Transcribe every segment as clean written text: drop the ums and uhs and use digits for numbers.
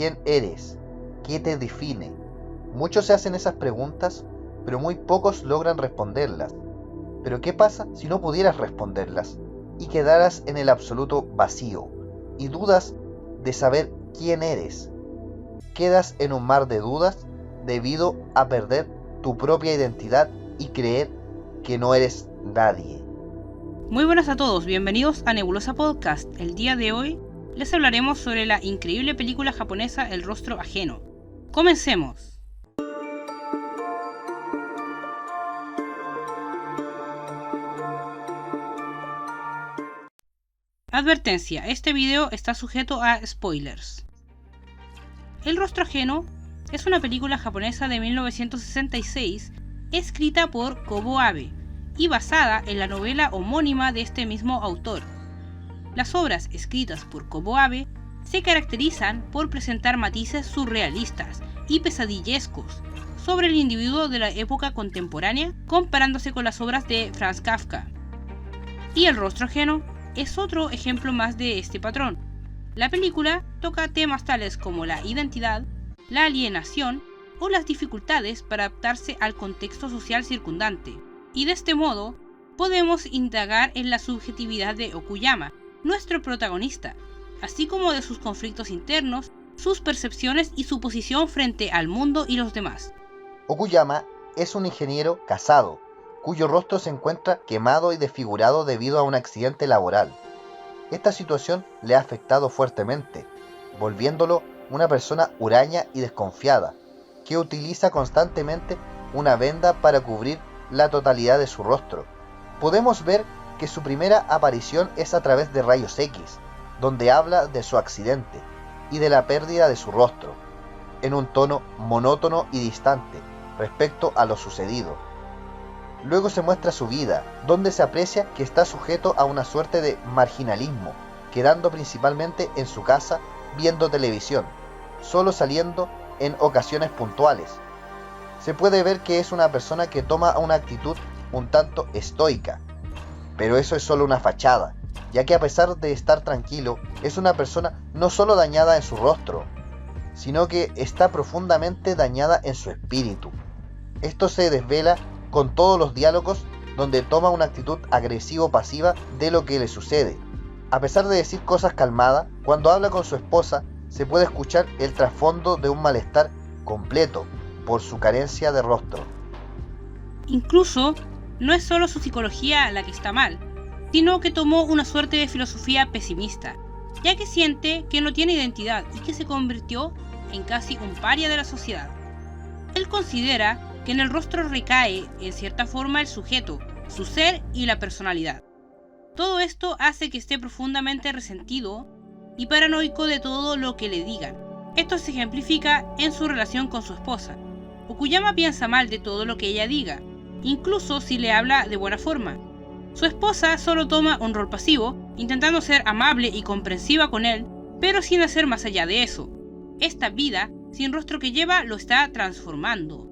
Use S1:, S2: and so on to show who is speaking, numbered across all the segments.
S1: ¿Quién eres? ¿Qué te define? Muchos se hacen esas preguntas, pero muy pocos logran responderlas. Pero ¿qué pasa si no pudieras responderlas y quedaras en el absoluto vacío y dudas de saber quién eres? Quedas en un mar de dudas debido a perder tu propia identidad y creer que no eres nadie.
S2: Muy buenas a todos, bienvenidos a Nebulosa Podcast. El día de hoy les hablaremos sobre la increíble película japonesa El rostro ajeno. ¡Comencemos! Advertencia, este video está sujeto a spoilers. El rostro ajeno es una película japonesa de 1966 escrita por Kobo Abe y basada en la novela homónima de este mismo autor. Las obras escritas por Kobo Abe se caracterizan por presentar matices surrealistas y pesadillescos sobre el individuo de la época contemporánea, comparándose con las obras de Franz Kafka. Y El rostro ajeno es otro ejemplo más de este patrón. La película toca temas tales como la identidad, la alienación o las dificultades para adaptarse al contexto social circundante. Y de este modo, podemos indagar en la subjetividad de Okuyama, nuestro protagonista, así como de sus conflictos internos, sus percepciones y su posición frente al mundo y los demás.
S1: Okuyama es un ingeniero casado, cuyo rostro se encuentra quemado y desfigurado debido a un accidente laboral. Esta situación le ha afectado fuertemente, volviéndolo una persona huraña y desconfiada, que utiliza constantemente una venda para cubrir la totalidad de su rostro. Podemos ver que su primera aparición es a través de Rayos X, donde habla de su accidente y de la pérdida de su rostro, en un tono monótono y distante respecto a lo sucedido. Luego se muestra su vida, donde se aprecia que está sujeto a una suerte de marginalismo, quedando principalmente en su casa viendo televisión, solo saliendo en ocasiones puntuales. Se puede ver que es una persona que toma una actitud un tanto estoica, pero eso es solo una fachada, ya que a pesar de estar tranquilo, es una persona no solo dañada en su rostro, sino que está profundamente dañada en su espíritu. Esto se desvela con todos los diálogos donde toma una actitud agresivo-pasiva de lo que le sucede. A pesar de decir cosas calmadas, cuando habla con su esposa, se puede escuchar el trasfondo de un malestar completo por su carencia de rostro.
S2: Incluso, no es solo su psicología la que está mal, sino que tomó una suerte de filosofía pesimista, ya que siente que no tiene identidad y que se convirtió en casi un paria de la sociedad. Él considera que en el rostro recae, en cierta forma, el sujeto, su ser y la personalidad. Todo esto hace que esté profundamente resentido y paranoico de todo lo que le digan. Esto se ejemplifica en su relación con su esposa. Okuyama piensa mal de todo lo que ella diga, incluso si le habla de buena forma. Su esposa solo toma un rol pasivo, intentando ser amable y comprensiva con él, pero sin hacer más allá de eso. Esta vida sin rostro que lleva lo está transformando.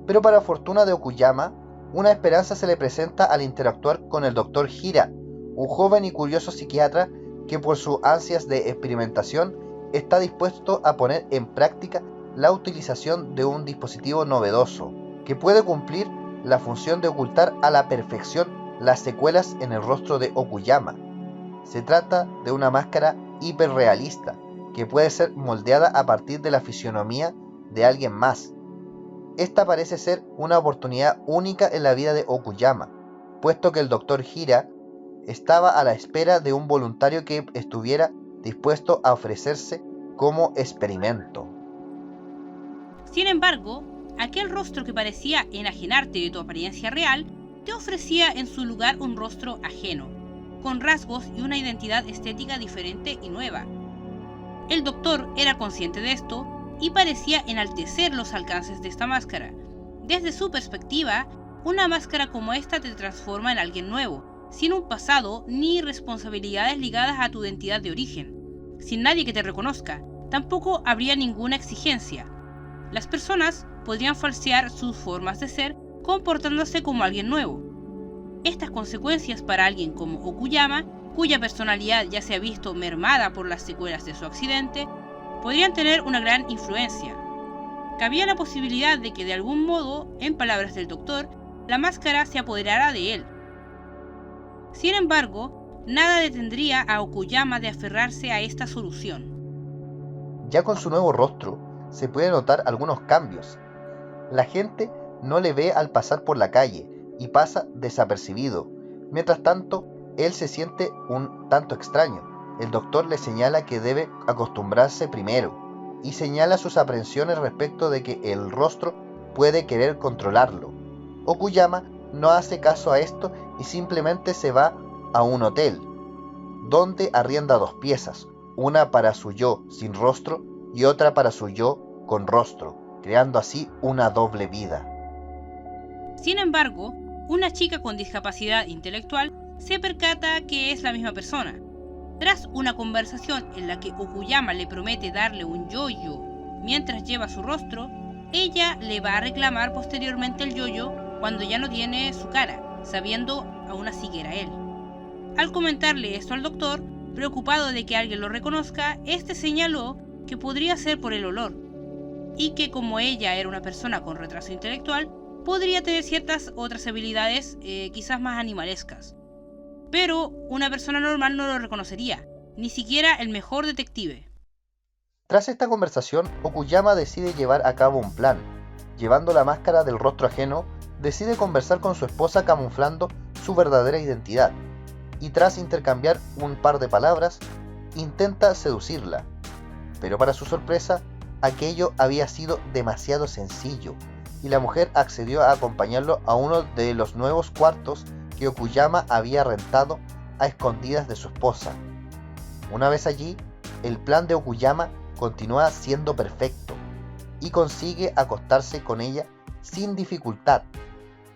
S1: Pero para fortuna de Okuyama, una esperanza se le presenta al interactuar con el Dr. Hira, un joven y curioso psiquiatra que por sus ansias de experimentación está dispuesto a poner en práctica la utilización de un dispositivo novedoso que puede cumplir la función de ocultar a la perfección las secuelas en el rostro de Okuyama. Se trata de una máscara hiperrealista que puede ser moldeada a partir de la fisionomía de alguien más. Esta parece ser una oportunidad única en la vida de Okuyama, puesto que el Dr. Hira estaba a la espera de un voluntario que estuviera dispuesto a ofrecerse como experimento.
S2: Sin embargo, aquel rostro que parecía enajenarte de tu apariencia real, te ofrecía en su lugar un rostro ajeno, con rasgos y una identidad estética diferente y nueva. El doctor era consciente de esto y parecía enaltecer los alcances de esta máscara. Desde su perspectiva, una máscara como esta te transforma en alguien nuevo, sin un pasado ni responsabilidades ligadas a tu identidad de origen. Sin nadie que te reconozca, tampoco habría ninguna exigencia. Las personas podrían falsear sus formas de ser comportándose como alguien nuevo. Estas consecuencias para alguien como Okuyama, cuya personalidad ya se ha visto mermada por las secuelas de su accidente, podrían tener una gran influencia. Cabía la posibilidad de que de algún modo, en palabras del doctor, la máscara se apoderara de él. Sin embargo, nada detendría a Okuyama de aferrarse a esta solución.
S1: Ya con su nuevo rostro, se pueden notar algunos cambios. La gente no le ve al pasar por la calle y pasa desapercibido. Mientras tanto, él se siente un tanto extraño. El doctor le señala que debe acostumbrarse primero y señala sus aprensiones respecto de que el rostro puede querer controlarlo. Okuyama no hace caso a esto y simplemente se va a un hotel, donde arrienda 2 piezas, una para su yo sin rostro y otra para su yo con rostro, creando así una doble vida.
S2: Sin embargo, una chica con discapacidad intelectual se percata que es la misma persona. Tras una conversación en la que Okuyama le promete darle un yo-yo mientras lleva su rostro, ella le va a reclamar posteriormente el yo-yo cuando ya no tiene su cara, sabiendo aún así que era él. Al comentarle esto al doctor, preocupado de que alguien lo reconozca, este señaló que podría ser por el olor, y que como ella era una persona con retraso intelectual, podría tener ciertas otras habilidades quizás más animalescas. Pero una persona normal no lo reconocería, ni siquiera el mejor detective.
S1: Tras esta conversación, Okuyama decide llevar a cabo un plan. Llevando la máscara del rostro ajeno, decide conversar con su esposa camuflando su verdadera identidad, y tras intercambiar un par de palabras, intenta seducirla. Pero para su sorpresa, aquello había sido demasiado sencillo, y la mujer accedió a acompañarlo a uno de los nuevos cuartos que Okuyama había rentado a escondidas de su esposa. Una vez allí, el plan de Okuyama continúa siendo perfecto y consigue acostarse con ella sin dificultad.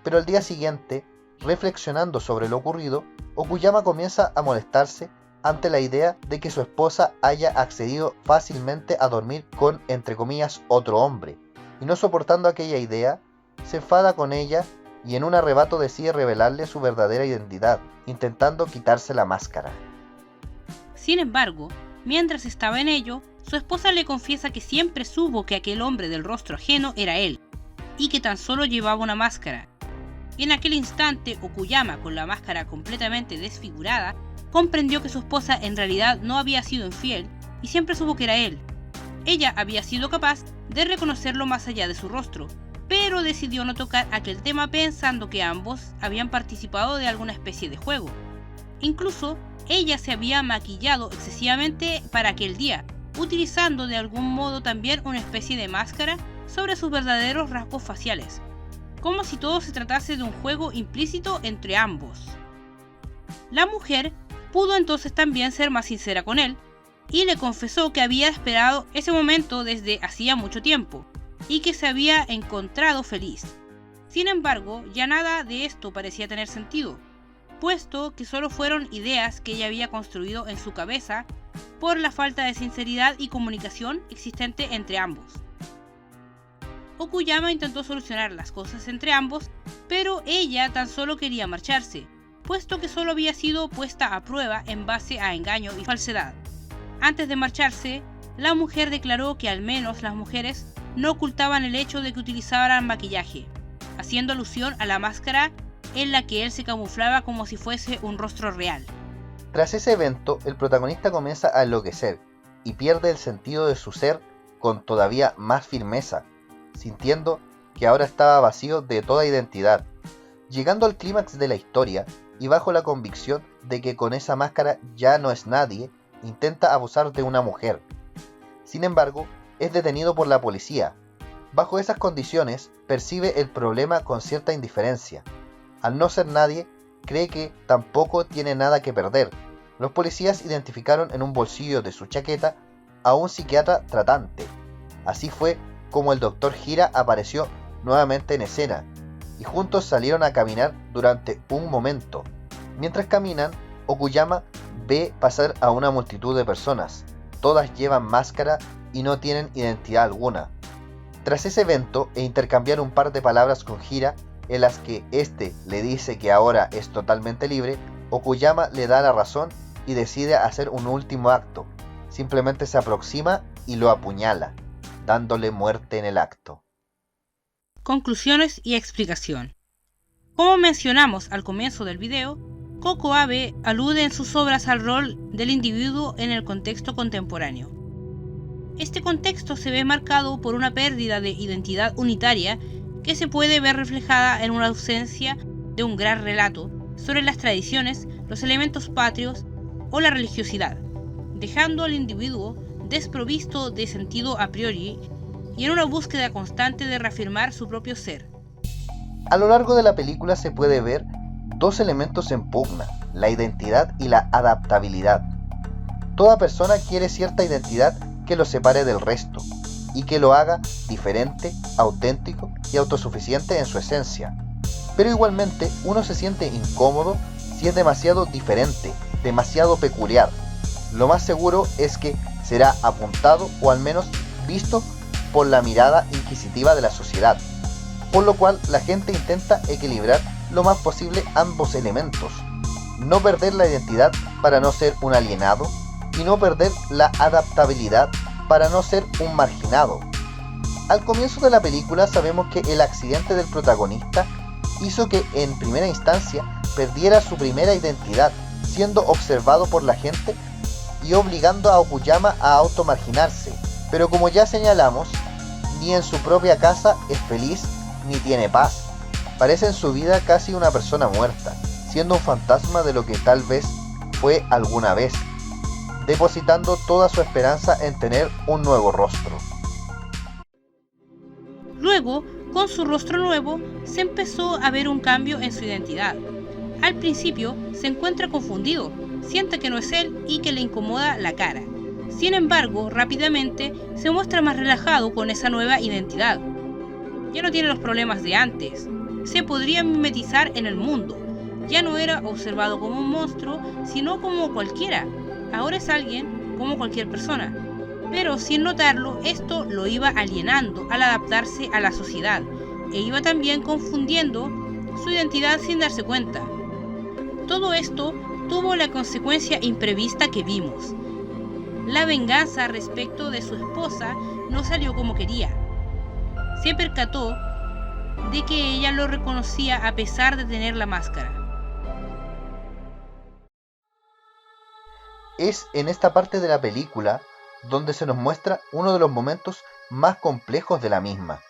S1: Pero al día siguiente, reflexionando sobre lo ocurrido, Okuyama comienza a molestarse ante la idea de que su esposa haya accedido fácilmente a dormir con, entre comillas, otro hombre, y no soportando aquella idea, se enfada con ella y en un arrebato decide revelarle su verdadera identidad, intentando quitarse la máscara.
S2: Sin embargo, mientras estaba en ello, su esposa le confiesa que siempre supo que aquel hombre del rostro ajeno era él, y que tan solo llevaba una máscara. En aquel instante, Okuyama, con la máscara completamente desfigurada, comprendió que su esposa en realidad no había sido infiel y siempre supo que era él. Ella había sido capaz de reconocerlo más allá de su rostro, pero decidió no tocar aquel tema pensando que ambos habían participado de alguna especie de juego. Incluso, ella se había maquillado excesivamente para aquel día, utilizando de algún modo también una especie de máscara sobre sus verdaderos rasgos faciales, como si todo se tratase de un juego implícito entre ambos. La mujer pudo entonces también ser más sincera con él, y le confesó que había esperado ese momento desde hacía mucho tiempo, y que se había encontrado feliz. Sin embargo, ya nada de esto parecía tener sentido, puesto que solo fueron ideas que ella había construido en su cabeza por la falta de sinceridad y comunicación existente entre ambos. Okuyama intentó solucionar las cosas entre ambos, pero ella tan solo quería marcharse, puesto que solo había sido puesta a prueba en base a engaño y falsedad. Antes de marcharse, la mujer declaró que al menos las mujeres no ocultaban el hecho de que utilizaban maquillaje, haciendo alusión a la máscara en la que él se camuflaba como si fuese un rostro real.
S1: Tras ese evento, el protagonista comienza a enloquecer y pierde el sentido de su ser con todavía más firmeza, sintiendo que ahora estaba vacío de toda identidad. Llegando al clímax de la historia y bajo la convicción de que con esa máscara ya no es nadie, intenta abusar de una mujer. Sin embargo, es detenido por la policía. Bajo esas condiciones, percibe el problema con cierta indiferencia. Al no ser nadie, cree que tampoco tiene nada que perder. Los policías identificaron en un bolsillo de su chaqueta a un psiquiatra tratante. Así fue como el Dr. Hira apareció nuevamente en escena, y juntos salieron a caminar durante un momento. Mientras caminan, Okuyama ve pasar a una multitud de personas. Todas llevan máscara y no tienen identidad alguna. Tras ese evento e intercambiar un par de palabras con Hira, en las que este le dice que ahora es totalmente libre, Okuyama le da la razón y decide hacer un último acto. simplemente se aproxima y lo apuñala, dándole muerte en el acto.
S2: Conclusiones y explicación. Como mencionamos al comienzo del video, Coco Abe alude en sus obras al rol del individuo en el contexto contemporáneo. Este contexto se ve marcado por una pérdida de identidad unitaria que se puede ver reflejada en una ausencia de un gran relato sobre las tradiciones, los elementos patrios o la religiosidad, dejando al individuo desprovisto de sentido a priori y en una búsqueda constante de reafirmar su propio ser.
S1: A lo largo de la película se puede ver dos elementos en pugna, la identidad y la adaptabilidad. Toda persona quiere cierta identidad que lo separe del resto y que lo haga diferente, auténtico y autosuficiente en su esencia. Pero igualmente uno se siente incómodo si es demasiado diferente, demasiado peculiar. Lo más seguro es que será apuntado o al menos visto por la mirada inquisitiva de la sociedad, por lo cual la gente intenta equilibrar lo más posible ambos elementos, no perder la identidad para no ser un alienado y no perder la adaptabilidad para no ser un marginado. Al comienzo de la película sabemos que el accidente del protagonista hizo que en primera instancia perdiera su primera identidad, siendo observado por la gente y obligando a Okuyama a automarginarse. Pero como ya señalamos, ni en su propia casa es feliz ni tiene paz. Parece en su vida casi una persona muerta, siendo un fantasma de lo que tal vez fue alguna vez, depositando toda su esperanza en tener un nuevo rostro.
S2: Luego, con su rostro nuevo, se empezó a ver un cambio en su identidad. Al principio se encuentra confundido, siente que no es él y que le incomoda la cara. Sin embargo, rápidamente se muestra más relajado con esa nueva identidad. Ya no tiene los problemas de antes, se podría mimetizar en el mundo. Ya no era observado como un monstruo, sino como cualquiera. Ahora es alguien como cualquier persona. Pero sin notarlo, esto lo iba alienando al adaptarse a la sociedad e iba también confundiendo su identidad sin darse cuenta. Todo esto tuvo la consecuencia imprevista que vimos. La venganza respecto de su esposa no salió como quería. Se percató de que ella lo reconocía a pesar de tener la máscara.
S1: Es en esta parte de la película donde se nos muestra uno de los momentos más complejos de la misma.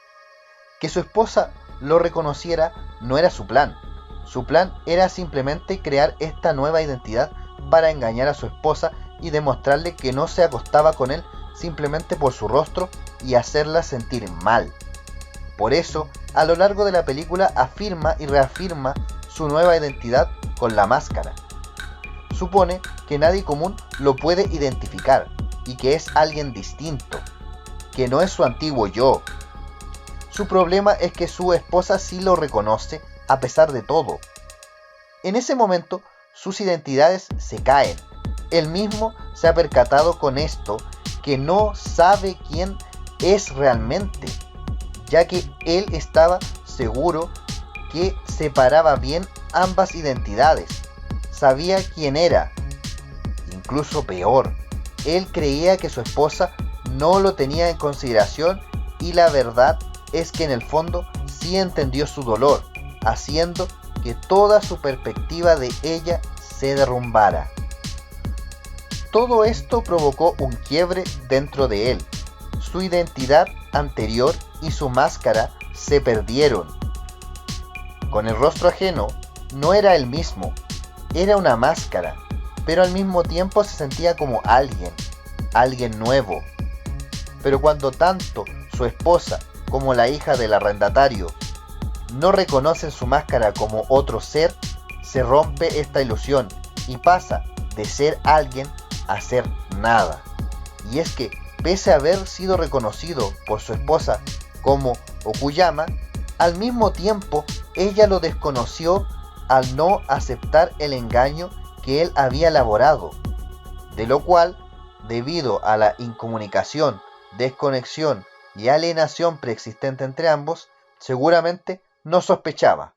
S1: Que su esposa lo reconociera no era su plan. Su plan era simplemente crear esta nueva identidad para engañar a su esposa y demostrarle que no se acostaba con él simplemente por su rostro y hacerla sentir mal. Por eso, a lo largo de la película afirma y reafirma su nueva identidad con la máscara. Supone que nadie común lo puede identificar y que es alguien distinto, que no es su antiguo yo. Su problema es que su esposa sí lo reconoce a pesar de todo. En ese momento, sus identidades se caen. Él mismo se ha percatado con esto, que no sabe quién es realmente, ya que él estaba seguro que separaba bien ambas identidades. Sabía quién era. Incluso peor, él creía que su esposa no lo tenía en consideración y la verdad es que en el fondo sí entendió su dolor, haciendo que toda su perspectiva de ella se derrumbara. Todo esto provocó un quiebre dentro de él. Su identidad anterior y su máscara se perdieron. Con el rostro ajeno no era el mismo, era una máscara, pero al mismo tiempo se sentía como alguien nuevo. Pero cuando tanto su esposa como la hija del arrendatario no reconocen su máscara como otro ser, se rompe esta ilusión y pasa de ser alguien a ser nada. Y es que, pese a haber sido reconocido por su esposa como Okuyama, al mismo tiempo ella lo desconoció al no aceptar el engaño que él había elaborado, de lo cual, debido a la incomunicación, desconexión y alienación preexistente entre ambos, seguramente no sospechaba,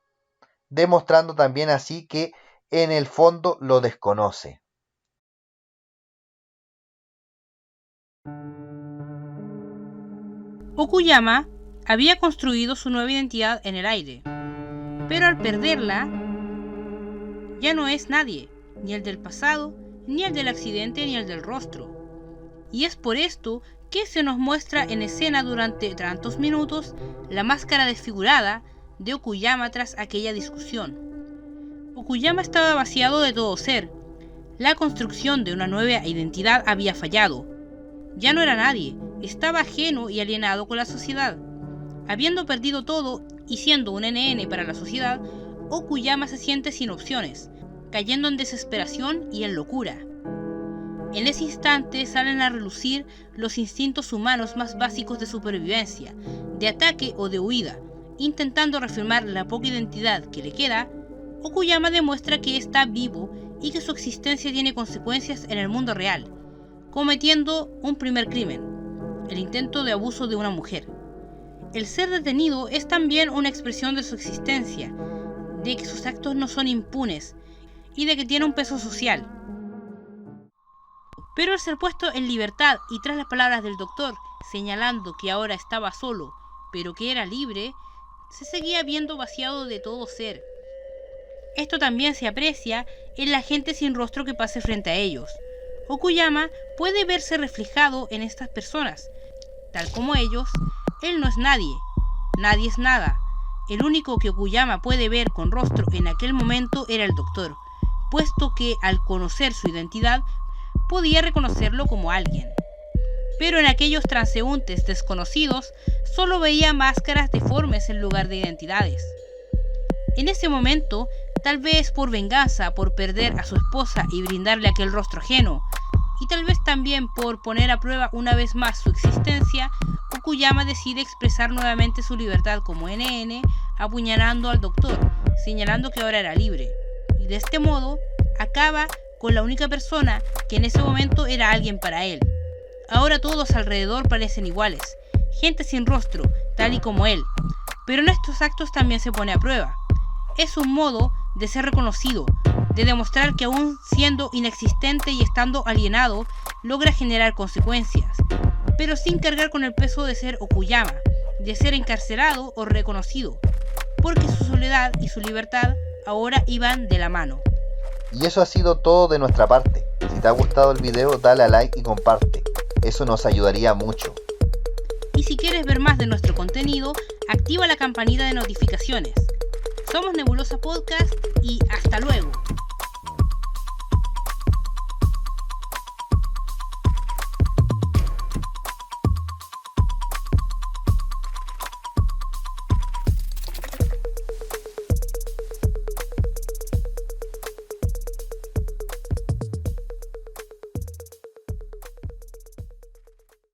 S1: demostrando también así que en el fondo lo desconoce.
S2: Okuyama había construido su nueva identidad en el aire, pero al perderla, ya no es nadie, ni el del pasado, ni el del accidente, ni el del rostro. Y es por esto que se nos muestra en escena durante tantos minutos la máscara desfigurada de Okuyama tras aquella discusión. Okuyama estaba vaciado de todo ser. La construcción de una nueva identidad había fallado. Ya no era nadie, estaba ajeno y alienado con la sociedad. Habiendo perdido todo y siendo un NN para la sociedad, Okuyama se siente sin opciones, cayendo en desesperación y en locura. En ese instante salen a relucir los instintos humanos más básicos de supervivencia, de ataque o de huida. Intentando reafirmar la poca identidad que le queda, Okuyama demuestra que está vivo y que su existencia tiene consecuencias en el mundo real, cometiendo un primer crimen, el intento de abuso de una mujer. El ser detenido es también una expresión de su existencia, de que sus actos no son impunes y de que tiene un peso social. Pero al ser puesto en libertad y tras las palabras del doctor señalando que ahora estaba solo, pero que era libre, se seguía viendo vaciado de todo ser. Esto también se aprecia en la gente sin rostro que pase frente a ellos. Okuyama puede verse reflejado en estas personas. Tal como ellos, él no es nadie, nadie es nada. El único que Okuyama puede ver con rostro en aquel momento era el doctor, puesto que al conocer su identidad podía reconocerlo como alguien. Pero en aquellos transeúntes desconocidos solo veía máscaras deformes en lugar de identidades. En ese momento, tal vez por venganza por perder a su esposa y brindarle aquel rostro ajeno, y tal vez también por poner a prueba una vez más su existencia, Okuyama decide expresar nuevamente su libertad como NN, apuñalando al doctor, señalando que ahora era libre, y de este modo acaba con la única persona que en ese momento era alguien para él. Ahora todos alrededor parecen iguales, gente sin rostro, tal y como él, pero en estos actos también se pone a prueba. Es un modo de ser reconocido, de demostrar que aún siendo inexistente y estando alienado, logra generar consecuencias, pero sin cargar con el peso de ser Okuyama, de ser encarcelado o reconocido, porque su soledad y su libertad ahora iban de la mano.
S1: Y eso ha sido todo de nuestra parte. Si te ha gustado el video, dale a like y comparte. Eso nos ayudaría mucho.
S2: Y si quieres ver más de nuestro contenido, activa la campanita de notificaciones. Somos Nebulosa Podcast y hasta luego.